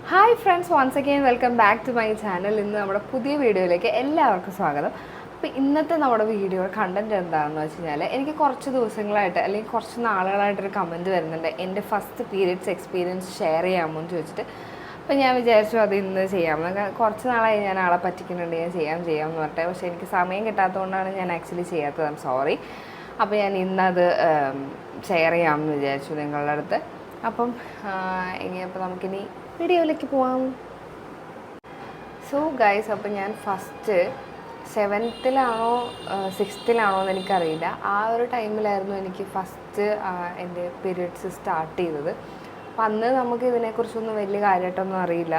Hi friends, once again welcome back to my channel. ഇന്ന് നമ്മുടെ പുതിയ വീഡിയോയിലേക്ക് എല്ലാവർക്കും സ്വാഗതം. അപ്പോൾ ഇന്നത്തെ നമ്മുടെ വീഡിയോ കണ്ടൻറ്റ് എന്താണെന്ന് വെച്ച് കഴിഞ്ഞാൽ, എനിക്ക് കുറച്ച് ദിവസങ്ങളായിട്ട് അല്ലെങ്കിൽ കുറച്ച് നാളുകളായിട്ടൊരു കമൻറ്റ് വരുന്നുണ്ട്, എൻ്റെ ഫസ്റ്റ് പീരിയഡ്സ് എക്സ്പീരിയൻസ് ഷെയർ ചെയ്യാമോ എന്ന് ചോദിച്ചിട്ട്. അപ്പോൾ ഞാൻ വിചാരിച്ചു അത് ഇന്ന് ചെയ്യാമെന്ന്. കുറച്ച് നാളായി ഞാൻ ആളെ പറ്റിക്കുന്നുണ്ട്, ഞാൻ ചെയ്യാമെന്ന് പറഞ്ഞിട്ട്. പക്ഷേ എനിക്ക് സമയം കിട്ടാത്തതുകൊണ്ടാണ് ഞാൻ ആക്ച്വലി ചെയ്യാത്തത്. I'm sorry. അപ്പോൾ ഞാൻ ഇന്നത് ഷെയർ ചെയ്യാമെന്ന് വിചാരിച്ചു നിങ്ങളുടെ അടുത്ത്. അപ്പം ഇനിയപ്പോൾ നമുക്കിനി വീഡിയോയിലേക്ക് പോവാം. സോ ഗൈസ്, അപ്പോൾ ഞാൻ ഫസ്റ്റ് 7th-ലാണോ 6th-ലാണോ എന്ന് എനിക്കറിയില്ല, ആ ഒരു ടൈമിലായിരുന്നു എനിക്ക് ഫസ്റ്റ് എൻ്റെ പീരിയഡ്സ് സ്റ്റാർട്ട് ചെയ്തത്. അപ്പം അന്ന് നമുക്ക് ഇതിനെക്കുറിച്ചൊന്നും വലിയ കാര്യമായിട്ടൊന്നും അറിയില്ല.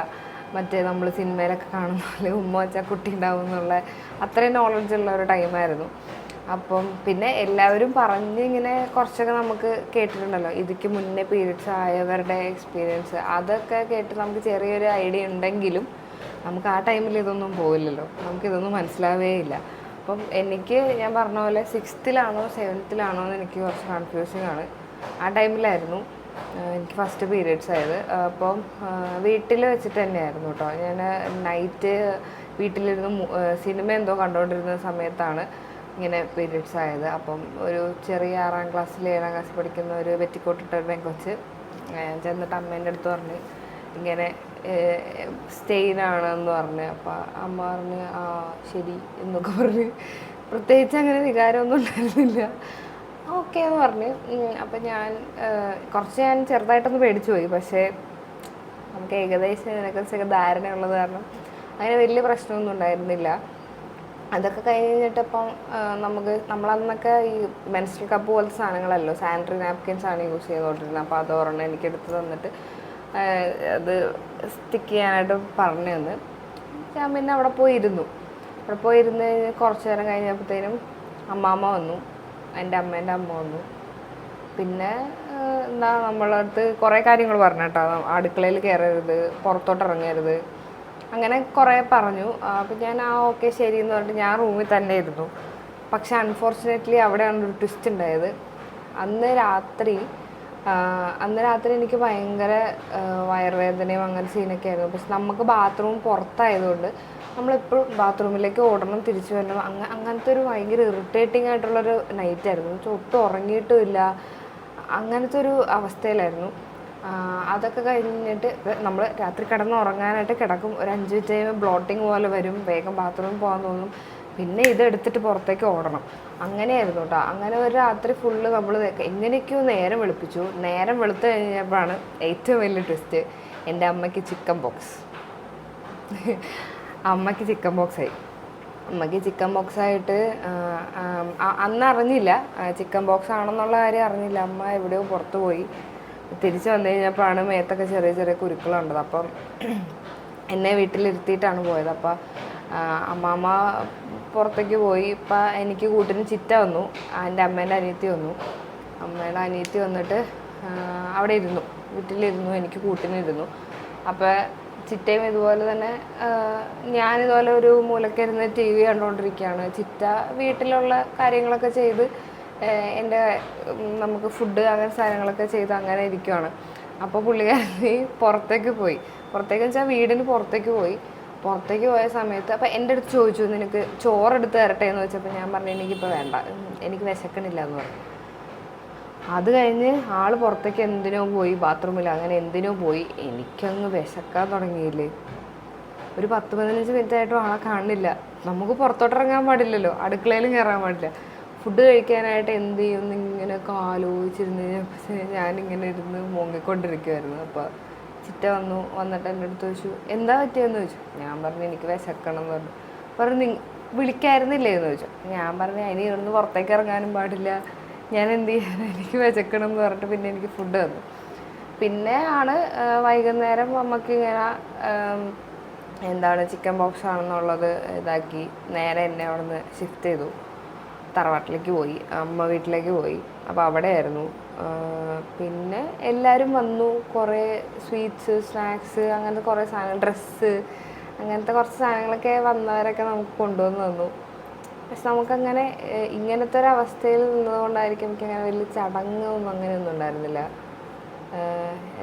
മറ്റേ നമ്മൾ സിനിമയിലൊക്കെ കാണുന്ന പോലെ ഉമ്മ വെച്ചാൽ കുട്ടി ഉണ്ടാവും എന്നുള്ള അത്രയും നോളജുള്ള ഒരു ടൈമായിരുന്നു. അപ്പം പിന്നെ എല്ലാവരും പറഞ്ഞിങ്ങനെ കുറച്ചൊക്കെ നമുക്ക് കേട്ടിട്ടുണ്ടല്ലോ, ഇതിക്ക് മുന്നേ പീരിയഡ്സ് ആയവരുടെ എക്സ്പീരിയൻസ്, അതൊക്കെ കേട്ട് നമുക്ക് ചെറിയൊരു ഐഡിയ ഉണ്ടെങ്കിലും നമുക്ക് ആ ടൈമിൽ ഇതൊന്നും പോയില്ലല്ലോ, നമുക്കിതൊന്നും മനസ്സിലാവേ ഇല്ല. അപ്പം എനിക്ക് ഞാൻ പറഞ്ഞ പോലെ 6th-ലാണോ 7th-ലാണോ എന്ന് എനിക്ക് കുറച്ച് കൺഫ്യൂസിങ് ആണ്. ആ ടൈമിലായിരുന്നു എനിക്ക് ഫസ്റ്റ് പീരിയഡ്സ് ആയത്. അപ്പം വീട്ടിൽ വെച്ചിട്ട് തന്നെയായിരുന്നു കേട്ടോ. ഞാൻ നൈറ്റ് വീട്ടിലിരുന്ന് സിനിമ എന്തോ കണ്ടുകൊണ്ടിരുന്ന സമയത്താണ് ഇങ്ങനെ പീരിയഡ്സ് ആയത്. അപ്പം ഒരു ചെറിയ 6ാം ക്ലാസ്സിൽ 7ാം ക്ലാസ്സിൽ പഠിക്കുന്ന ഒരു പെറ്റിക്കോട്ടിട്ടൊരു പെങ്കൊച്ച് ചെന്നിട്ട് അമ്മേൻ്റെ അടുത്ത് പറഞ്ഞ് ഇങ്ങനെ സ്റ്റെയിനാണെന്ന് പറഞ്ഞ്. അപ്പം അമ്മ പറഞ്ഞ് ആ ശരി എന്നൊക്കെ പറഞ്ഞ്, പ്രത്യേകിച്ച് അങ്ങനെ വികാരമൊന്നും ഉണ്ടായിരുന്നില്ല. ഓക്കെ എന്ന് പറഞ്ഞ്. അപ്പം ഞാൻ ചെറുതായിട്ടൊന്ന് പേടിച്ചു പോയി. പക്ഷേ നമുക്ക് ഏകദേശം ഇതിനെക്കുറിച്ചൊക്കെ ധാരണയുള്ളത് കാരണം അങ്ങനെ വലിയ പ്രശ്നമൊന്നും ഉണ്ടായിരുന്നില്ല. അതൊക്കെ കഴിഞ്ഞിട്ടിപ്പം നമ്മളന്നൊക്കെ ഈ മെൻസ്ട്രൽ കപ്പ് പോലത്തെ സാധനങ്ങളല്ലോ, സാനിറ്ററി നാപ്കിൻസാണ് യൂസ് ചെയ്തുകൊണ്ടിരുന്നത്. അപ്പോൾ അത് ഒരെണ്ണം എനിക്ക് എടുത്ത് തന്നിട്ട് അത് സ്റ്റിക്ക് ചെയ്യാനായിട്ട് പറഞ്ഞു തന്ന്. ഞാൻ പിന്നെ അവിടെ പോയിരുന്നു കുറച്ച് നേരം കഴിഞ്ഞപ്പോഴത്തേനും അമ്മാമ്മ വന്നു, എൻ്റെ അമ്മേൻ്റെ അമ്മ വന്നു. പിന്നെ എന്താ നമ്മളടുത്ത് കുറേ കാര്യങ്ങൾ പറഞ്ഞു കേട്ടോ. അടുക്കളയിൽ കയറരുത്, പുറത്തോട്ട് ഇറങ്ങരുത്, അങ്ങനെ കുറേ പറഞ്ഞു. അപ്പം ഞാൻ ഓക്കെ ശരി എന്ന് പറഞ്ഞിട്ട് ഞാൻ റൂമിൽ തന്നെ ഇരുന്നു. പക്ഷെ അൺഫോർച്ചുനേറ്റ്ലി അവിടെയാണ് ഒരു ട്വിസ്റ്റ് ഉണ്ടായത്. അന്ന് രാത്രി എനിക്ക് ഭയങ്കര വയറുവേദനയും അങ്ങനെ സീനൊക്കെ ആയിരുന്നു. പക്ഷെ നമുക്ക് ബാത്റൂം പുറത്തായതുകൊണ്ട് നമ്മളെപ്പോഴും ബാത്റൂമിലേക്ക് ഓടണം, തിരിച്ചു വരണം. അങ്ങനത്തെ ഒരു ഭയങ്കര ഇറിറ്റേറ്റിംഗ് ആയിട്ടുള്ളൊരു നൈറ്റായിരുന്നു. ഒട്ടും ഉറങ്ങിയിട്ടുമില്ല, അങ്ങനത്തെ ഒരു അവസ്ഥയിലായിരുന്നു. അതൊക്കെ കഴിഞ്ഞിട്ട് നമ്മൾ രാത്രി കിടന്നുറങ്ങാനായിട്ട് കിടക്കും. ഒരു 5 മിനിറ്റ് കഴിയുമ്പോൾ ബ്ലോട്ടിങ് പോലെ വരും, വേഗം ബാത്റൂമിൽ പോകാൻ തോന്നും, പിന്നെ ഇതെടുത്തിട്ട് പുറത്തേക്ക് ഓടണം. അങ്ങനെയായിരുന്നു കേട്ടോ. അങ്ങനെ ഒരു രാത്രി ഫുള്ള് നമ്മൾ എങ്ങനെയൊക്കെയോ നേരം വെളുപ്പിച്ചു. നേരം വെളുത്ത് കഴിഞ്ഞപ്പോഴാണ് ഏറ്റവും വലിയ ട്വിസ്റ്റ്, എൻ്റെ അമ്മയ്ക്ക് ചിക്കൻ പോക്സ്. അമ്മയ്ക്ക് ചിക്കൻ പോക്സ് ആയിട്ട് അന്ന് അറിഞ്ഞില്ല, ചിക്കൻ ബോക്സ് ആണെന്നുള്ള കാര്യം അറിഞ്ഞില്ല. അമ്മ എവിടെയോ പുറത്ത് പോയി. തിരിച്ച് വന്നു കഴിഞ്ഞപ്പോഴാണ് മേത്തൊക്കെ ചെറിയ ചെറിയ കുരുക്കളുണ്ടത്. അപ്പം എന്നെ വീട്ടിലിരുത്തിയിട്ടാണ് പോയത്. അപ്പം അമ്മാമ്മ പുറത്തേക്ക് പോയി. ഇപ്പം എനിക്ക് കൂട്ടിന് ചിറ്റ വന്നു, എൻ്റെ അമ്മേൻ്റെ അനിയത്തി വന്നു. അമ്മയുടെ അനിയത്തി വന്നിട്ട് അവിടെ ഇരുന്നു, വീട്ടിലിരുന്നു, എനിക്ക് കൂട്ടിനിരുന്നു. അപ്പോൾ ചിറ്റയും ഇതുപോലെ തന്നെ ഞാനിതുപോലെ ഒരു മൂലക്കിരുന്ന് TV കണ്ടുകൊണ്ടിരിക്കുകയാണ്. ചിറ്റ വീട്ടിലുള്ള കാര്യങ്ങളൊക്കെ ചെയ്ത് എൻ്റെ നമുക്ക് ഫുഡ് അങ്ങനെ സാധനങ്ങളൊക്കെ ചെയ്ത് അങ്ങനെ ഇരിക്കുവാണ്. അപ്പോൾ പുള്ളിക്കാരി പുറത്തേക്ക് വെച്ചാൽ വീടിന് പുറത്തേക്ക് പോയ സമയത്ത് അപ്പോൾ എൻ്റെ അടുത്ത് ചോദിച്ചു, നിനക്ക് ചോറെടുത്ത് തരട്ടെ എന്ന് വെച്ചപ്പോൾ ഞാൻ പറഞ്ഞു എനിക്കിപ്പോൾ വേണ്ട, എനിക്ക് വിശക്കണില്ല എന്ന് പറഞ്ഞു. അത് കഴിഞ്ഞ് ആൾ പുറത്തേക്ക് എന്തിനോ പോയി, ബാത്റൂമിൽ അങ്ങനെ എന്തിനോ പോയി. എനിക്കങ്ങ് വിശക്കാൻ തുടങ്ങിയില്ലേ. ഒരു 10-15 മിനിറ്റ് ആയിട്ടും ആളെ കാണില്ല. നമുക്ക് പുറത്തോട്ടിറങ്ങാൻ പാടില്ലല്ലോ, അടുക്കളയിലും കയറാൻ പാടില്ല. ഫുഡ് കഴിക്കാനായിട്ട് എന്ത് ചെയ്യുമെന്ന് ഇങ്ങനെയൊക്കെ ആലോചിച്ചിരുന്ന് ഞാനിങ്ങനെ ഇരുന്ന് മുങ്ങിക്കൊണ്ടിരിക്കുമായിരുന്നു. അപ്പോൾ ചിറ്റ വന്നിട്ട് എൻ്റെ അടുത്ത് ചോദിച്ചു, എന്താ പറ്റിയെന്ന് ചോദിച്ചു. ഞാൻ പറഞ്ഞു എനിക്ക് വിശക്കണം എന്ന് പറഞ്ഞു വിളിക്കായിരുന്നില്ലേ എന്ന് ചോദിച്ചു. ഞാൻ പറഞ്ഞു അതിന് ഇവിടുന്ന് പുറത്തേക്ക് ഇറങ്ങാനും പാടില്ല, ഞാൻ എന്ത് ചെയ്യാൻ, എനിക്ക് വിശക്കണം എന്ന് പറഞ്ഞിട്ട് പിന്നെ എനിക്ക് ഫുഡ് തന്നു. പിന്നെ വൈകുന്നേരം അമ്മയ്ക്ക് ഇങ്ങനെ ചിക്കൻ ബോക്സ് ആണെന്നുള്ളത് ഇതാക്കി നേരെ എന്നെ അവിടെ നിന്ന് ഷിഫ്റ്റ് ചെയ്തു, തറവാട്ടിലേക്ക് പോയി, അമ്മ വീട്ടിലേക്ക് പോയി. അപ്പോൾ അവിടെയായിരുന്നു. പിന്നെ എല്ലാവരും വന്നു, കുറേ സ്വീറ്റ്സ്, സ്നാക്സ്, അങ്ങനത്തെ കുറേ സാധനങ്ങൾ, ഡ്രസ്സ്, അങ്ങനത്തെ കുറച്ച് സാധനങ്ങളൊക്കെ വന്നവരൊക്കെ നമുക്ക് കൊണ്ടുവന്ന് തന്നു. പക്ഷെ നമുക്കങ്ങനെ ഇങ്ങനത്തെ ഒരു അവസ്ഥയിൽ നിന്നതുകൊണ്ടായിരിക്കും എനിക്കങ്ങനെ വലിയ ചടങ്ങൊന്നും അങ്ങനെയൊന്നും ഉണ്ടായിരുന്നില്ല.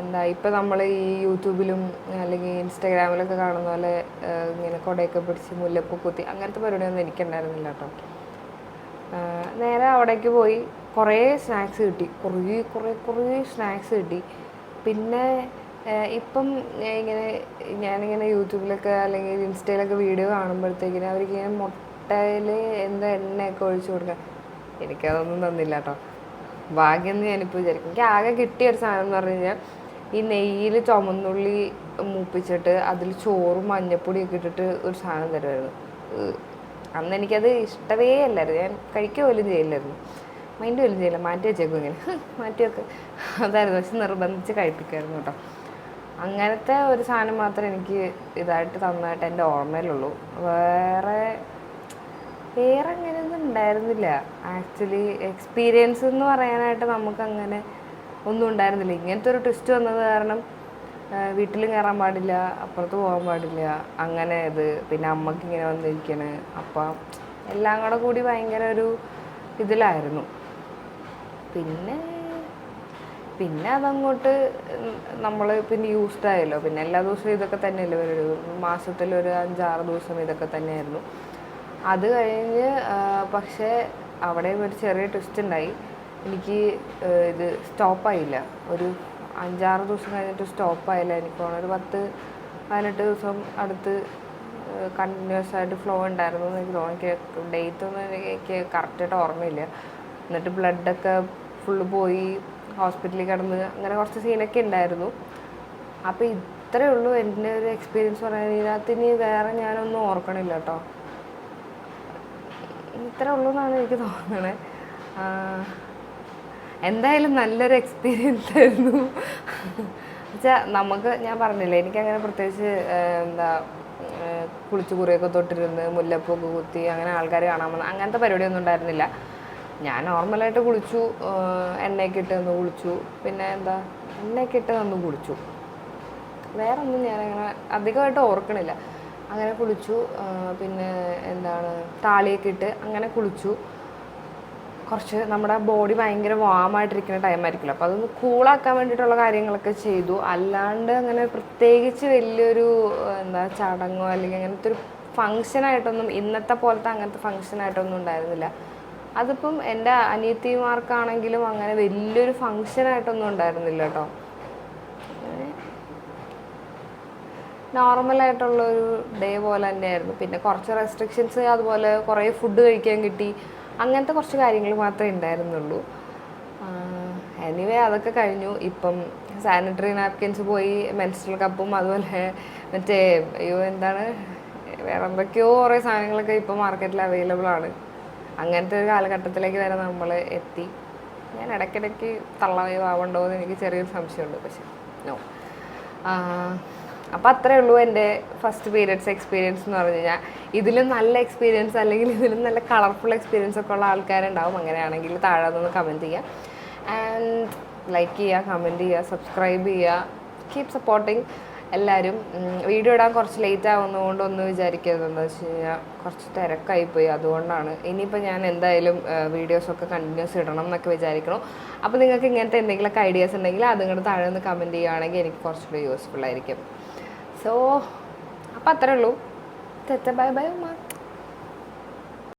എന്താ ഇപ്പം നമ്മൾ ഈ യൂട്യൂബിലും അല്ലെങ്കിൽ ഇൻസ്റ്റാഗ്രാമിലൊക്കെ കാണുന്ന പോലെ ഇങ്ങനെ കുടയൊക്കെ പിടിച്ച് മുല്ലപ്പൂ കുത്തി അങ്ങനത്തെ പരിപാടിയൊന്നും എനിക്കുണ്ടായിരുന്നില്ല കേട്ടോ. നേരെ അവിടേക്ക് പോയി കുറേ സ്നാക്സ് കിട്ടി, കുറേ കുറേ കുറേ സ്നാക്സ് കിട്ടി. പിന്നെ ഇപ്പം ഞാനിങ്ങനെ യൂട്യൂബിലൊക്കെ അല്ലെങ്കിൽ ഇൻസ്റ്റയിലൊക്കെ വീഡിയോ കാണുമ്പോഴത്തേക്കിനും അവർക്കിങ്ങനെ മുട്ടയിൽ എന്താ എണ്ണയൊക്കെ ഒഴിച്ചു കൊടുക്കുക. എനിക്കതൊന്നും തന്നില്ല കേട്ടോ. ഭാഗ്യം എന്ന് ഞാനിപ്പോൾ വിചാരിക്കും. എനിക്ക് ആകെ കിട്ടിയ ഒരു സാധനം എന്ന് പറഞ്ഞു കഴിഞ്ഞാൽ ഈ നെയ്യിൽ ചുമന്നുള്ളി മൂപ്പിച്ചിട്ട് അതിൽ ചോറും മഞ്ഞപ്പൊടിയൊക്കെ ഇട്ടിട്ട് ഒരു സാധനം തരുമായിരുന്നു. അന്ന് എനിക്കത് ഇഷ്ടമേ അല്ലായിരുന്നു, ഞാൻ കഴിക്കുക പോലും ചെയ്യില്ലായിരുന്നു, മൈൻഡ് പോലും ചെയ്യില്ല, മാറ്റി വെച്ചേക്കും ഇങ്ങനെ മാറ്റി വെക്ക് അതായിരുന്നു. പക്ഷെ നിർബന്ധിച്ച് കഴിപ്പിക്കുമായിരുന്നു കേട്ടോ. അങ്ങനത്തെ ഒരു സാധനം മാത്രമേ എനിക്ക് ഇതായിട്ട് തന്നതായിട്ട് എൻ്റെ ഓർമ്മയിലുള്ളൂ. വേറെ അങ്ങനെയൊന്നും ഉണ്ടായിരുന്നില്ല ആക്ച്വലി. എക്സ്പീരിയൻസ് എന്ന് പറയാനായിട്ട് നമുക്കങ്ങനെ ഒന്നും ഉണ്ടായിരുന്നില്ല. ഇങ്ങനത്തെ ഒരു ട്വിസ്റ്റ് വന്നത് കാരണം വീട്ടിൽ കയറാൻ പാടില്ല, അപ്പുറത്ത് പോകാൻ പാടില്ല, അങ്ങനെ ഇത്. പിന്നെ അമ്മക്ക് ഇങ്ങനെ വന്നിരിക്കണ്. അപ്പം എല്ലാം കൂടി ഭയങ്കര ഒരു ഇതിലായിരുന്നു. പിന്നെ അതങ്ങോട്ട് നമ്മൾ പിന്നെ യൂസ്ഡ് ആയല്ലോ. പിന്നെ എല്ലാ ദിവസവും ഇതൊക്കെ തന്നെയല്ലേ ഒരു മാസത്തിലൊരു 5-6 ദിവസം ഇതൊക്കെ തന്നെയായിരുന്നു. അത് കഴിഞ്ഞ് പക്ഷേ അവിടെ ഒരു ചെറിയ ട്വിസ്റ്റ് ഉണ്ടായി. എനിക്ക് ഇത് സ്റ്റോപ്പായില്ല. ഒരു 5-6 ദിവസം കഴിഞ്ഞിട്ട് സ്റ്റോപ്പായില്ല. എനിക്ക് ഒരു 10-18 ദിവസം അടുത്ത് കണ്ടിന്യൂസ് ആയിട്ട് ഫ്ലോ ഉണ്ടായിരുന്നു എന്ന് എനിക്ക് തോന്നി. എനിക്ക് ഡേറ്റ് ഒന്നും എനിക്ക് കറക്റ്റായിട്ട് ഓർമ്മയില്ല. എന്നിട്ട് ബ്ലഡൊക്കെ ഫുള്ള് പോയി, ഹോസ്പിറ്റലിൽ കിടന്ന് അങ്ങനെ കുറച്ച് സീനൊക്കെ ഉണ്ടായിരുന്നു. അപ്പോൾ ഇത്രയേ ഉള്ളൂ എൻ്റെ ഒരു എക്സ്പീരിയൻസ് പറയാൻ. ഇതിനകത്ത് ഇനി വേറെ ഞാനൊന്നും ഓർക്കണില്ല കേട്ടോ. ഇത്രേ ഉള്ളൂ എന്നാണ് എനിക്ക് തോന്നണേ. എന്തായാലും നല്ലൊരു എക്സ്പീരിയൻസ് ആയിരുന്നു. എന്നുവെച്ചാൽ നമുക്ക്, ഞാൻ പറഞ്ഞില്ലേ, എനിക്കങ്ങനെ പ്രത്യേകിച്ച് എന്താ കുളിച്ച് കുറിയൊക്കെ തൊട്ടിരുന്ന് മുല്ലപ്പൊക്കെ കുത്തി അങ്ങനെ ആൾക്കാർ കാണാൻ വന്ന അങ്ങനത്തെ പരിപാടിയൊന്നും ഉണ്ടായിരുന്നില്ല. ഞാൻ നോർമലായിട്ട് കുളിച്ചു, എണ്ണയൊക്കെ ഇട്ട് നിന്ന് കുളിച്ചു. പിന്നെ എന്താ എണ്ണയൊക്കെ ഇട്ട് നിന്ന് കുളിച്ചു. വേറെ ഒന്നും ഞാനങ്ങനെ അധികമായിട്ട് ഓർക്കണില്ല. അങ്ങനെ കുളിച്ചു. പിന്നെ എന്താണ് താളിയൊക്കെ ഇട്ട് അങ്ങനെ കുളിച്ചു. കുറച്ച് നമ്മുടെ ബോഡി ഭയങ്കര വാമായിട്ടിരിക്കുന്ന ടൈമായിരിക്കില്ല, അപ്പോൾ അതൊന്ന് കൂളാക്കാൻ വേണ്ടിയിട്ടുള്ള കാര്യങ്ങളൊക്കെ ചെയ്തു. അല്ലാണ്ട് അങ്ങനെ പ്രത്യേകിച്ച് വലിയൊരു ചടങ്ങോ അല്ലെങ്കിൽ അങ്ങനത്തെ ഒരു ഫങ്ഷനായിട്ടൊന്നും ഇന്നത്തെ പോലത്തെ അങ്ങനത്തെ ഫങ്ഷനായിട്ടൊന്നും ഉണ്ടായിരുന്നില്ല. അതിപ്പം എൻ്റെ അനിയത്തിമാർക്കാണെങ്കിലും അങ്ങനെ വലിയൊരു ഫങ്ഷനായിട്ടൊന്നും ഉണ്ടായിരുന്നില്ല കേട്ടോ. നോർമലായിട്ടുള്ളൊരു ഡേ പോലെ തന്നെയായിരുന്നു. പിന്നെ കുറച്ച് റെസ്ട്രിക്ഷൻസ്, അതുപോലെ കുറേ ഫുഡ് കഴിക്കാൻ കിട്ടി, അങ്ങനത്തെ കുറച്ച് കാര്യങ്ങൾ മാത്രമേ ഉണ്ടായിരുന്നുള്ളൂ. എനിവേ അതൊക്കെ കഴിഞ്ഞു. ഇപ്പം സാനിറ്ററി നാപ്കിൻസ് പോയി, മെൻസ്ട്രൽ കപ്പും അതുപോലെ മറ്റേ എന്താണ് വേറെ എന്തൊക്കെയോ കുറേ സാധനങ്ങളൊക്കെ ഇപ്പോൾ മാർക്കറ്റിൽ അവൈലബിൾ ആണ്. അങ്ങനത്തെ ഒരു കാലഘട്ടത്തിലേക്ക് വരെ നമ്മൾ എത്തി. ഞാൻ ഇടയ്ക്കിടയ്ക്ക് തള്ളവയവാവണ്ടോ എന്ന് എനിക്ക് ചെറിയൊരു സംശയമുണ്ട്, പക്ഷേ നോ. അപ്പോൾ അത്രയേ ഉള്ളൂ എൻ്റെ ഫസ്റ്റ് പീരിയഡ്സ് എക്സ്പീരിയൻസ് എന്ന് പറഞ്ഞു കഴിഞ്ഞാൽ. ഇതിലും നല്ല എക്സ്പീരിയൻസ് അല്ലെങ്കിൽ ഇതിലും നല്ല കളർഫുൾ എക്സ്പീരിയൻസ് ഒക്കെ ഉള്ള ആൾക്കാരുണ്ടാവും. അങ്ങനെയാണെങ്കിൽ താഴെ നിന്ന് കമൻറ്റ് ചെയ്യുക, ആൻഡ് ലൈക്ക് ചെയ്യുക, കമൻറ്റ് ചെയ്യുക, സബ്സ്ക്രൈബ് ചെയ്യുക. കീപ് സപ്പോർട്ടിങ് എല്ലാവരും. വീഡിയോ ഇടാൻ കുറച്ച് ലേറ്റ് ആവുന്നതുകൊണ്ട് ഒന്നും വിചാരിക്കരുത്. എന്താ വെച്ച് കഴിഞ്ഞാൽ കുറച്ച് തിരക്കായിപ്പോയി, അതുകൊണ്ടാണ്. ഇനിയിപ്പോൾ ഞാൻ എന്തായാലും വീഡിയോസൊക്കെ കണ്ടിന്യൂസ് ഇടണം എന്നൊക്കെ വിചാരിക്കണം. അപ്പോൾ നിങ്ങൾക്ക് ഇങ്ങനത്തെ എന്തെങ്കിലുമൊക്കെ ഐഡിയാസ് ഉണ്ടെങ്കിൽ അത് നിങ്ങളുടെ താഴെ നിന്ന് കമൻറ്റ് ചെയ്യുകയാണെങ്കിൽ എനിക്ക് കുറച്ചുകൂടി യൂസ്ഫുൾ ആയിരിക്കും. സോ അപ്പോൾ അത്രേ ഉള്ളൂ. ബൈ ബൈ ഉമ്മ.